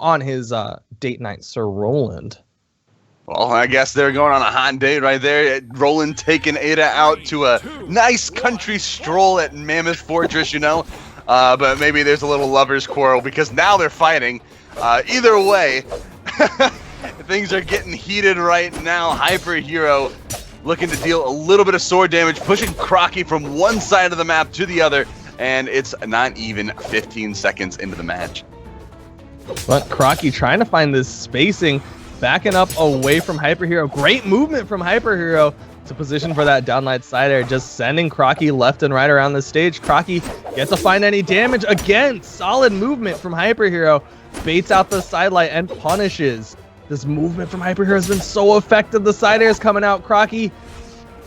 on his date night, Sir Roland. Well, I guess they're going on a hot date right there. Roland taking Ada out to a nice country stroll at Mammoth Fortress, you know. But maybe there's a little lover's quarrel because now they're fighting. Either way, things are getting heated right now. HyperHero looking to deal a little bit of sword damage, pushing Crockie from one side of the map to the other. And it's not even 15 seconds into the match. But Crockie trying to find this spacing, backing up away from HyperHero. Great movement from HyperHero to position for that downlight side air, just sending Crockie left and right around the stage. Crockie gets to find any damage. Again, solid movement from HyperHero. Baits out the sidelight and punishes. This movement from HyperHero has been so effective. The side air is coming out. Crockie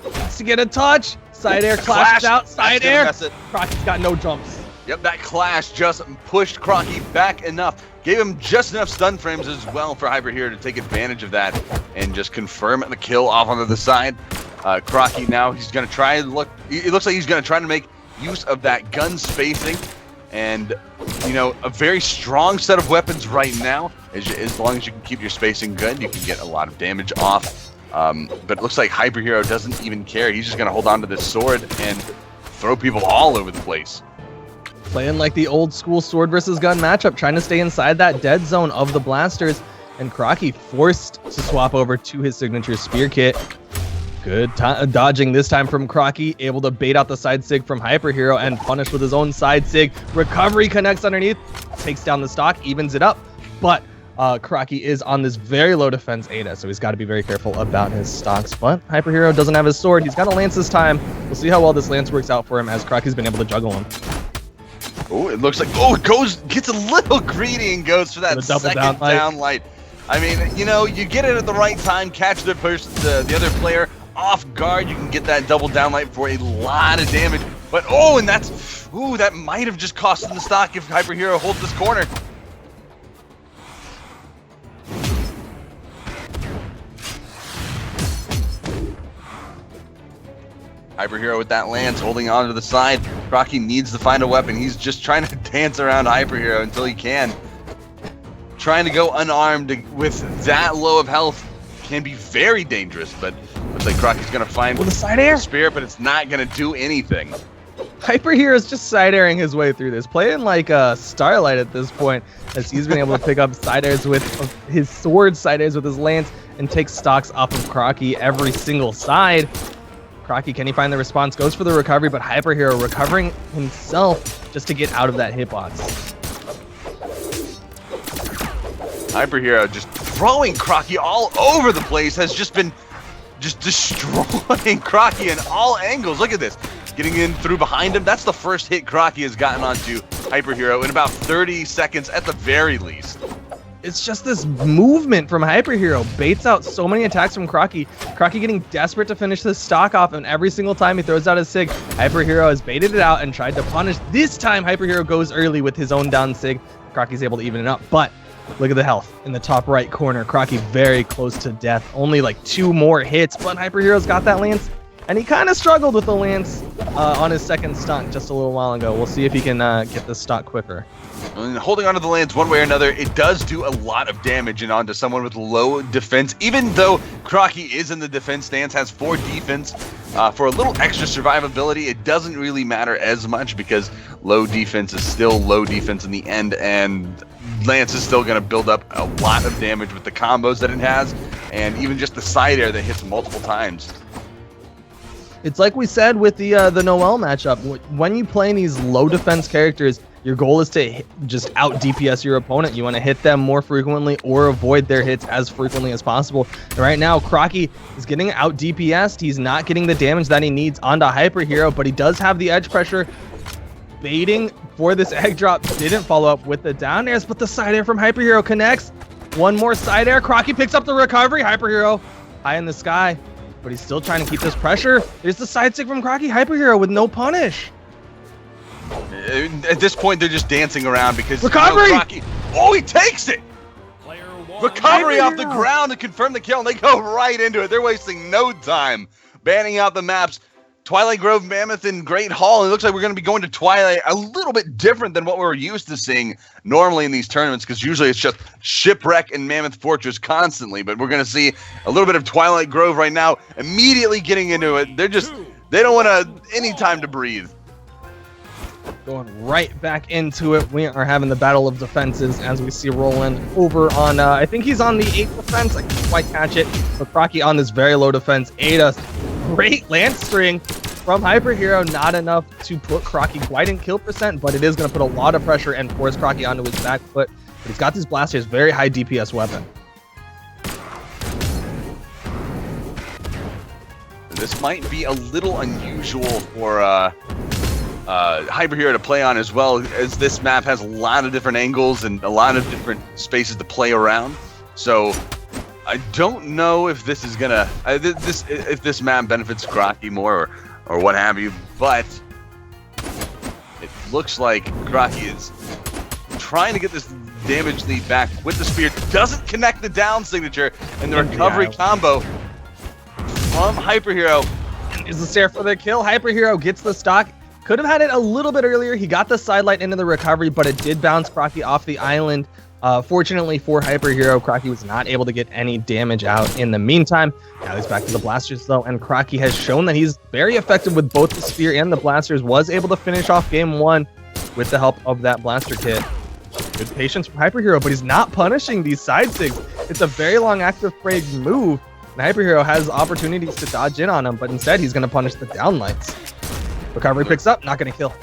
needs to get a touch. Side air clashes out. Side air. Crockie's got no jumps. Yep, that clash just pushed Crockie back enough. Gave him just enough stun frames as well for HyperHero to take advantage of that and just confirm the kill off onto the side. Crockie now, he's going to try and look. It looks like he's going to try to make use of that gun spacing. And, you know, a very strong set of weapons right now. As long as you can keep your spacing good, you can get a lot of damage off. But it looks like HyperHero doesn't even care. He's just going to hold on to this sword and throw people all over the place. Playing like the old school sword versus gun matchup, trying to stay inside that dead zone of the blasters. And Crockie forced to swap over to his signature spear kit. Good dodging this time from Crockie, able to bait out the side sig from HyperHero and punish with his own side sig. Recovery connects underneath, takes down the stock, evens it up. But Crockie is on this very low defense Ada, so he's got to be very careful about his stocks. But HyperHero doesn't have his sword. He's got a lance this time. We'll see how well this lance works out for him as Crockie's been able to juggle him. Oh, it looks like, gets a little greedy and goes for that second downlight. I mean, you know, you get it at the right time, catch the the other player off guard, you can get that double downlight for a lot of damage. But, and that might have just cost him the stock if HyperHero holds this corner. HyperHero with that lance holding on to the side. Crockie needs to find a weapon. He's just trying to dance around HyperHero until he can. Trying to go unarmed with that low of health can be very dangerous, but looks like Crockie's going to find the side air spear, but it's not going to do anything. HyperHero is just side airing his way through this, playing like Starlight at this point, as he's been able to pick up side airs with his sword, side airs with his lance, and take stocks off of Crockie every single side. Crockie, can he find the response? Goes for the recovery, but HyperHero recovering himself just to get out of that hitbox. HyperHero just throwing Crockie all over the place, has just been destroying Crockie in all angles. Look at this. Getting in through behind him. That's the first hit Crockie has gotten onto HyperHero in about 30 seconds at the very least. It's just this movement from HyperHero. Baits out so many attacks from Crockie. Crockie getting desperate to finish this stock off, and every single time he throws out his sig, HyperHero has baited it out and tried to punish. This time, HyperHero goes early with his own down sig. Crockie's able to even it up, but look at the health in the top right corner. Crockie very close to death. Only like 2 more hits, but HyperHero's got that lance, and he kind of struggled with the lance on his second stock just a little while ago. We'll see if he can get this stock quicker. And holding onto the lance one way or another, it does do a lot of damage and onto someone with low defense. Even though Crockie is in the defense stance, has 4 defense, for a little extra survivability, it doesn't really matter as much because low defense is still low defense in the end, and Lance is still going to build up a lot of damage with the combos that it has, and even just the side air that hits multiple times. It's like we said with the Noelle matchup. When you play these low defense characters, your goal is to just out DPS your opponent. You want to hit them more frequently or avoid their hits as frequently as possible. And right now, Crockie is getting out DPS'd. He's not getting the damage that he needs onto HyperHero, but he does have the edge pressure. Baiting for this egg drop, didn't follow up with the down airs, but the side air from HyperHero connects. One more side air. Crockie picks up the recovery. HyperHero high in the sky, but he's still trying to keep this pressure. There's the side stick from Crockie. HyperHero with no punish. At this point, they're just dancing around because recovery. Crockie, he takes it. Recovery off the ground to confirm the kill, and they go right into it. They're wasting no time, banning out the maps. Twilight Grove, Mammoth, and Great Hall. It looks like we're going to be going to Twilight, a little bit different than what we're used to seeing normally in these tournaments, because usually it's just Shipwreck and Mammoth Fortress constantly. But we're going to see a little bit of Twilight Grove right now, immediately getting into it. They don't want any time to breathe. Going right back into it. We are having the battle of defenses as we see Roland over on, I think he's on the 8th defense. I can't quite catch it. But Crockie on this very low defense. Ada, great lance string from HyperHero. Not enough to put Crockie quite in kill percent, but it is going to put a lot of pressure and force Crockie onto his back foot. But he's got these blasters, very high DPS weapon. This might be a little unusual for HyperHero to play on, as well as this map has a lot of different angles and a lot of different spaces to play around. So I don't know if this is gonna if this map benefits Crockie more or what have you, but it looks like Crockie is trying to get this damage lead back with the spear. Doesn't connect the down signature, and the recovery combo from HyperHero. Is the stare for the kill. HyperHero gets the stock. Could have had it a little bit earlier. He got the sidelight into the recovery, but it did bounce Crockie off the island. Fortunately for HyperHero, Crockie was not able to get any damage out in the meantime. Now he's back to the blasters though, and Crockie has shown that he's very effective with both the spear and the blasters. Was able to finish off game 1 with the help of that blaster kit. Good patience from HyperHero, but he's not punishing these side sigs. It's a very long active frag move, and HyperHero has opportunities to dodge in on him, but instead he's going to punish the downlights. Recovery picks up, not going to kill.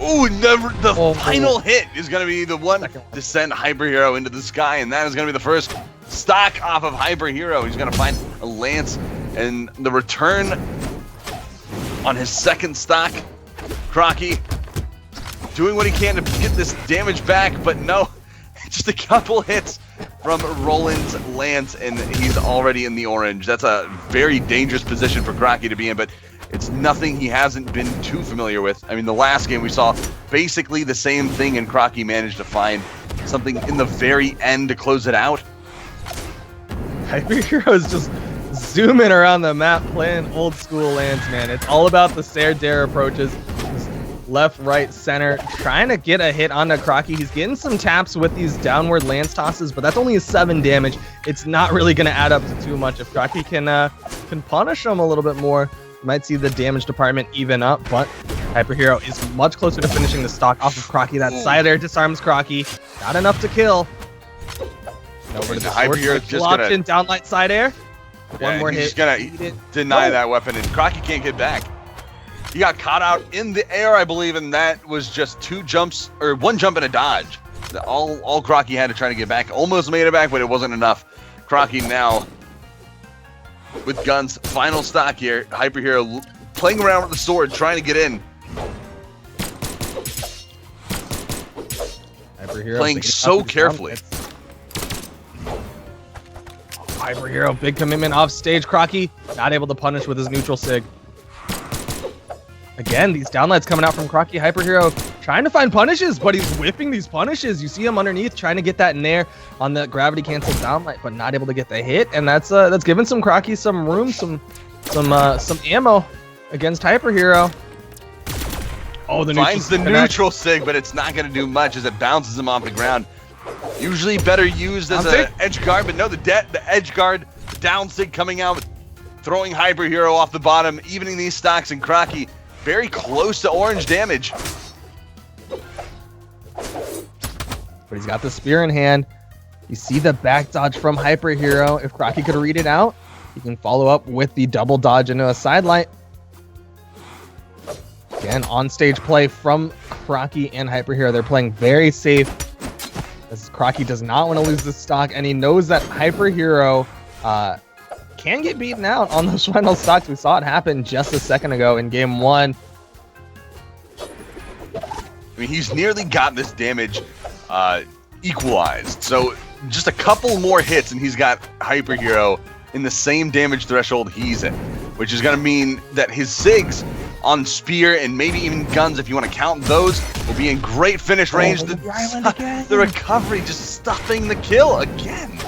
Ooh, the final hit is going to be the one to send HyperHero into the sky, and that is going to be the first stock off of HyperHero. He's going to find a lance, and the return on his second stock. Crockie doing what he can to get this damage back, but no, just a couple hits from Roland's lance, and he's already in the orange. That's a very dangerous position for Crockie to be in, but it's nothing he hasn't been too familiar with. I mean, the last game we saw basically the same thing, and Crockie managed to find something in the very end to close it out. HyperHero is just zooming around the map, playing old school lands, man. It's all about the Sair Dare approaches. Just left, right, center, trying to get a hit onto Crockie. He's getting some taps with these downward lance tosses, but that's only a 7 damage. It's not really going to add up to too much. If Crockie can punish him a little bit more, you might see the damage department even up, but HyperHero is much closer to finishing the stock off of Crockie. That side air disarms Crockie. Not enough to kill. Over to the HyperHero just gonna downlight side air. One more hit. He's gonna deny that weapon, and Crockie can't get back. He got caught out in the air, I believe, and that was just 2 jumps, or 1 jump and a dodge. All Crockie had to try to get back. Almost made it back, but it wasn't enough. Crockie now with guns, final stock here. HyperHero playing around with the sword, trying to get in. HyperHero playing so carefully. HyperHero, big commitment off stage. Crockie not able to punish with his neutral sig. Again, these downlights coming out from Crockie. HyperHero trying to find punishes, but he's whipping these punishes. You see him underneath trying to get that nair on the gravity cancel downlight, but not able to get the hit. And that's giving some Crockie some room, some ammo against HyperHero. Oh, finds the neutral sig, but it's not going to do much as it bounces him off the ground. Usually better used as an edge guard, but no, the edge guard, the down sig coming out, throwing HyperHero off the bottom, evening these stocks, and Crockie very close to orange damage. But he's got the spear in hand. You see the back dodge from HyperHero. If Crockie could read it out, he can follow up with the double dodge into a sidelight. Again, on stage play from Crockie and HyperHero. They're playing very safe, as Crockie does not want to lose this stock, and he knows that HyperHero can get beaten out on those final stocks. We saw it happen just a second ago in game 1. I mean, he's nearly got this damage equalized. So just a couple more hits, and he's got HyperHero in the same damage threshold he's in, which is going to mean that his SIGs on spear and maybe even guns, if you want to count those, will be in great finish range. The recovery just stuffing the kill again.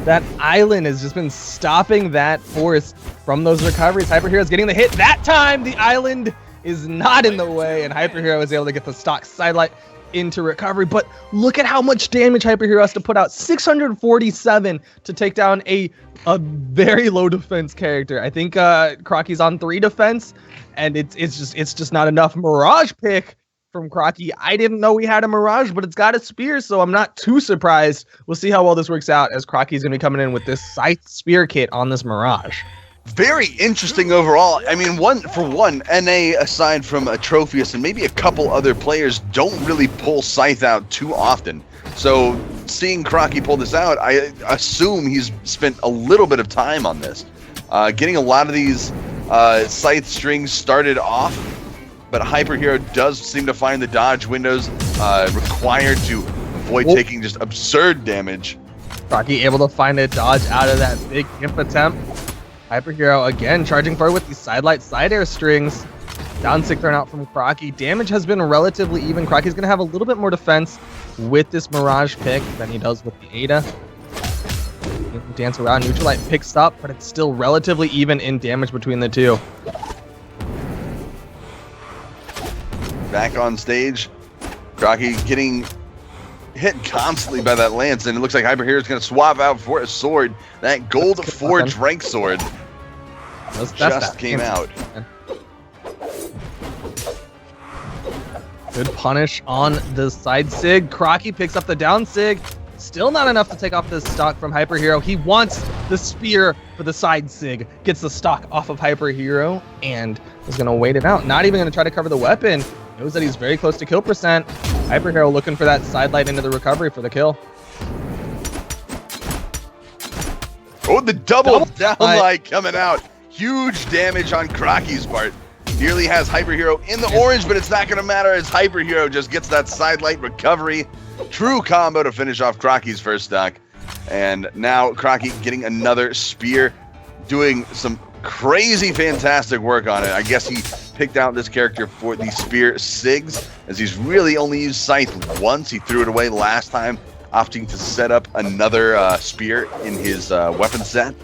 That island has just been stopping that force from those recoveries. HyperHero's getting the hit. That time, the island is not in the way, and HyperHero is able to get the stock sidelight into recovery. But look at how much damage HyperHero has to put out. 647 to take down a very low defense character. I think Crockie's on 3 defense, and it's just not enough. Mirage pick from Crockie. I didn't know we had a Mirage, but it's got a spear, so I'm not too surprised. We'll see how well this works out, as Crockie's gonna be coming in with this Scythe spear kit on this Mirage. Very interesting overall. I mean, NA, aside from Atrophius and maybe a couple other players, don't really pull Scythe out too often. So seeing Crockie pull this out, I assume he's spent a little bit of time on this. Getting a lot of these Scythe strings started off, but HyperHero does seem to find the dodge windows required to avoid taking just absurd damage. Crockie able to find a dodge out of that big imp attempt. HyperHero again charging forward with these sidelight side air strings. Down 6 thrown out from Crockie. Damage has been relatively even. Crockie's going to have a little bit more defense with this Mirage pick than he does with the Ada. Dance around. Neutralite picks up, but it's still relatively even in damage between the two. Back on stage, Crockie getting hit constantly by that lance, and it looks like HyperHero is going to swap out for a sword. That gold forged rank sword just came out. Good punish on the side sig. Crockie picks up the down sig. Still not enough to take off this stock from HyperHero. He wants the spear for the side sig. Gets the stock off of HyperHero and is going to wait it out. Not even going to try to cover the weapon. Knows that he's very close to kill percent. HyperHero looking for that sidelight into the recovery for the kill. Oh, the double downlight coming out. Huge damage on Crockie's part. Nearly has HyperHero in the orange, but it's not going to matter as HyperHero just gets that sidelight recovery. True combo to finish off Crockie's first stock. And now Crockie getting another spear, doing some crazy fantastic work on it. I guess he picked out this character for the spear sigs, as he's really only used Scythe once. He threw it away last time, opting to set up another spear in his weapon set.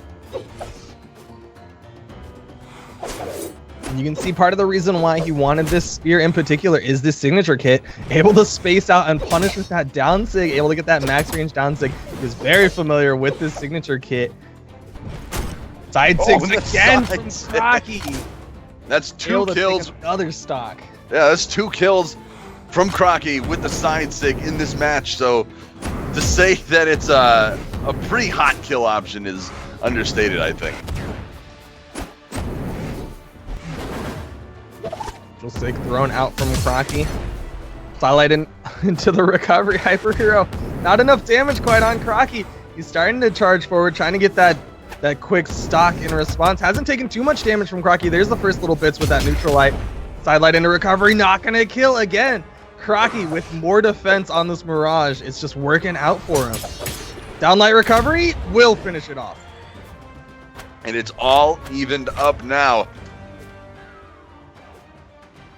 You can see part of the reason why he wanted this spear in particular is this signature kit. Able to space out and punish with that down sig, able to get that max range down sig. He's very familiar with this signature kit. Side sigs again from Crockie. That's 2 kills. Another stock. Yeah, that's 2 kills from Crockie with the side sig in this match. So to say that it's a pretty hot kill option is understated, I think. Sig thrown out from Crockie. Sidelight into the recovery. HyperHero. Not enough damage quite on Crockie. He's starting to charge forward, trying to get that quick stock in response. Hasn't taken too much damage from Crockie. There's the first little bits with that neutral light. Sidelight into recovery. Not going to kill again. Crockie with more defense on this Mirage. It's just working out for him. Downlight recovery will finish it off. And it's all evened up now.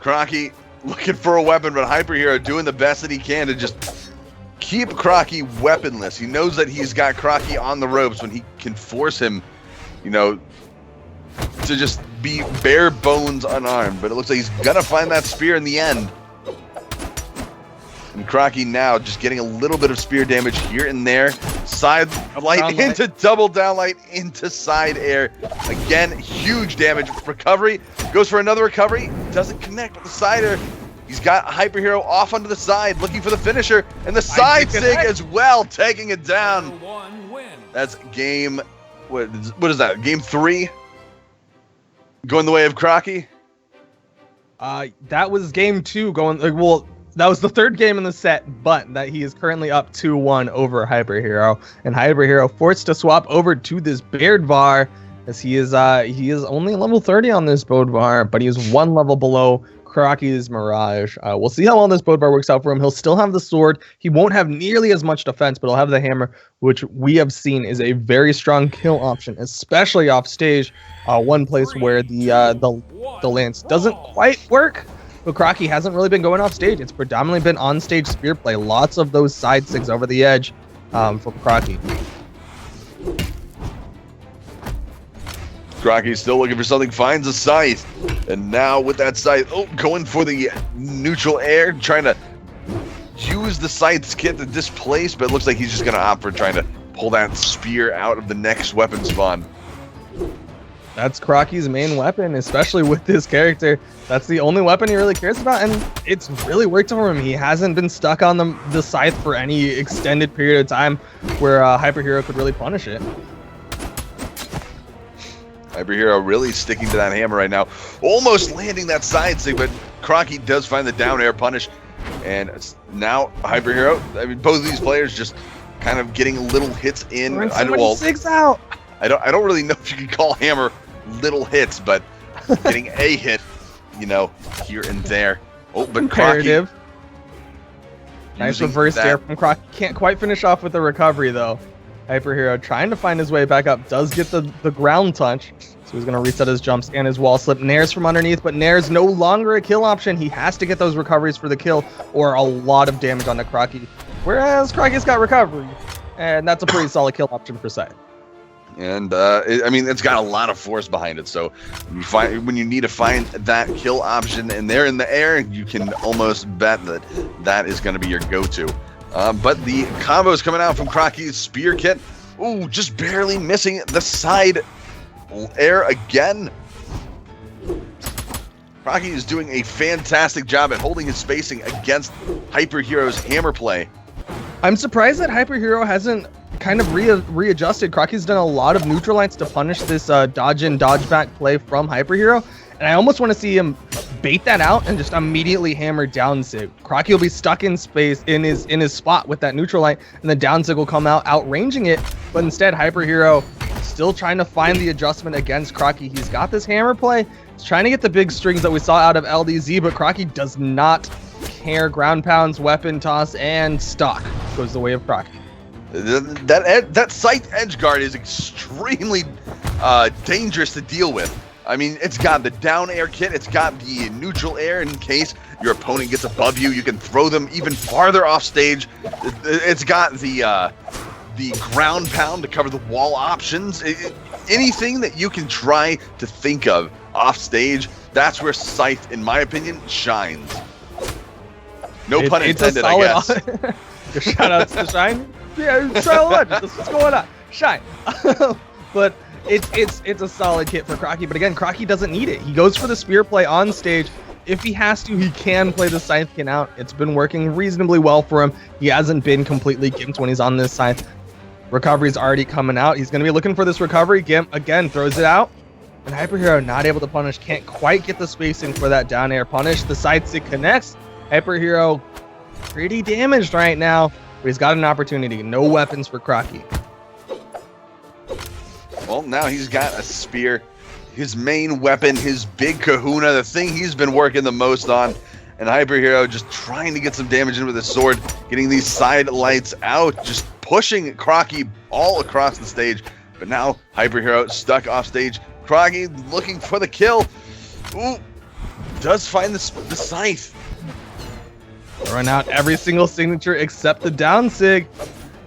Crockie looking for a weapon, but HyperHero doing the best that he can to just keep Crockie weaponless. He knows that he's got Crockie on the ropes when he can force him, you know, to just be bare bones unarmed. But it looks like he's gonna find that spear in the end. And Crockie now just getting a little bit of spear damage here and there. Side light into double downlight into side air. Again, huge damage. Recovery. Goes for another recovery. Doesn't connect with the side air. He's got HyperHero off onto the side, looking for the finisher. And the side sig as well, taking it down. That's game... What is that? Game 3? Going the way of Crockie? That was game 2 going... well, that was the 3rd game in the set, but that he is currently up 2-1 over HyperHero. And HyperHero forced to swap over to this Baird Var, as he is only level 30 on this Bodvar, but he is 1 level below Crockie's Mirage. We'll see how well this Bodvar works out for him. He'll still have the sword. He won't have nearly as much defense, but he'll have the hammer, which we have seen is a very strong kill option, especially off stage. One place where the lance doesn't quite work. But Crockie hasn't really been going off stage. It's predominantly been on stage spear play. Lots of those side sigs over the edge for Crockie. Crockie still looking for something, finds a scythe. And now with that scythe, going for the neutral air, trying to use the scythe's kit to displace, but it looks like he's just going to opt for trying to pull that spear out of the next weapon spawn. That's Crockie's main weapon, especially with this character. That's the only weapon he really cares about, and it's really worked for him. He hasn't been stuck on the scythe for any extended period of time where HyperHero could really punish it. HyperHero really sticking to that hammer right now. Almost landing that side stick, but Crockie does find the down air punish. And now HyperHero, I mean, both of these players just kind of getting little hits in. I don't really know if you could call hammer little hits, but getting a hit, you know, here and there. Oh, but Imperative. Crockie. Nice reverse there from Crockie. Can't quite finish off with the recovery though. HyperHero trying to find his way back up. Does get the ground touch. So he's going to reset his jumps and his wall slip. Nair's from underneath, but Nair's no longer a kill option. He has to get those recoveries for the kill or a lot of damage on the Crockie. Whereas Crockie's got recovery. And that's a pretty solid kill option for Scythe. And I mean, it's got a lot of force behind it. So when you need to find that kill option and they're in the air, you can almost bet that that is going to be your go-to. But the combos coming out from Crockie's spear kit. Ooh, just barely missing the side air again. Crockie is doing a fantastic job at holding his spacing against HyperHero's hammer play. I'm surprised that HyperHero hasn't kind of readjusted. Crockie's done a lot of neutral lights to punish this dodge in, dodge back play from HyperHero, and I almost want to see him bait that out and just immediately hammer down sig. Crockie will be stuck in space in his spot with that neutral light, and the down sig will come out outranging it, but instead HyperHero still trying to find the adjustment against Crockie. He's got this hammer play. He's trying to get the big strings that we saw out of LDZ, but Crockie does not care. Ground pounds, weapon toss, and stock goes the way of Crockie. That scythe edge guard is extremely dangerous to deal with. I mean, it's got the down air kit, it's got the neutral air in case your opponent gets above you. You can throw them even farther off stage. It's got the ground pound to cover the wall options. Anything that you can try to think of off stage, that's where Scythe, in my opinion, shines. No pun intended, I guess. Shout outs to Shine. Yeah, solid. That's what's going on. Shine. But it's a solid kit for Crockie. But again, Crockie doesn't need it. He goes for the spear play on stage. If he has to, he can play the Scythe kit out. It's been working reasonably well for him. He hasn't been completely gimped when he's on this Scythe. Recovery's already coming out. He's going to be looking for this recovery. Gimp again throws it out. And HyperHero not able to punish. Can't quite get the spacing for that down air punish. The side stick connects. HyperHero pretty damaged right now, but he's got an opportunity. No weapons for Crockie. Well, now he's got a spear. His main weapon, his big kahuna, the thing he's been working the most on. And HyperHero just trying to get some damage in with his sword, getting these side lights out, just pushing Crockie all across the stage. But now HyperHero stuck off stage. Crockie looking for the kill. Ooh, does find the scythe. Throwing out every single signature except the down sig,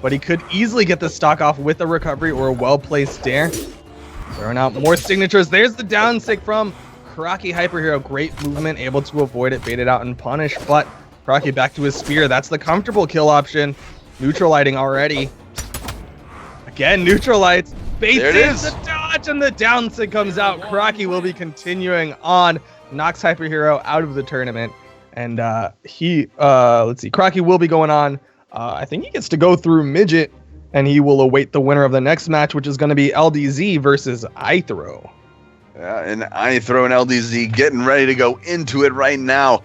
but he could easily get the stock off with a recovery or a well-placed dare. Throwing out more signatures. There's the down sig from Crockie. HyperHero, great movement, able to avoid it, bait it out and punish, but Crockie back to his spear. That's the comfortable kill option. Neutral lighting already. Again, neutral lights. Baits in the dodge and the down sig comes out. Crockie will be continuing on. Knocks HyperHero out of the tournament. And let's see, Crockie will be going on. I think he gets to go through Midget, and he will await the winner of the next match, which is going to be LDZ versus iThrow. Yeah, and iThrow and LDZ getting ready to go into it right now.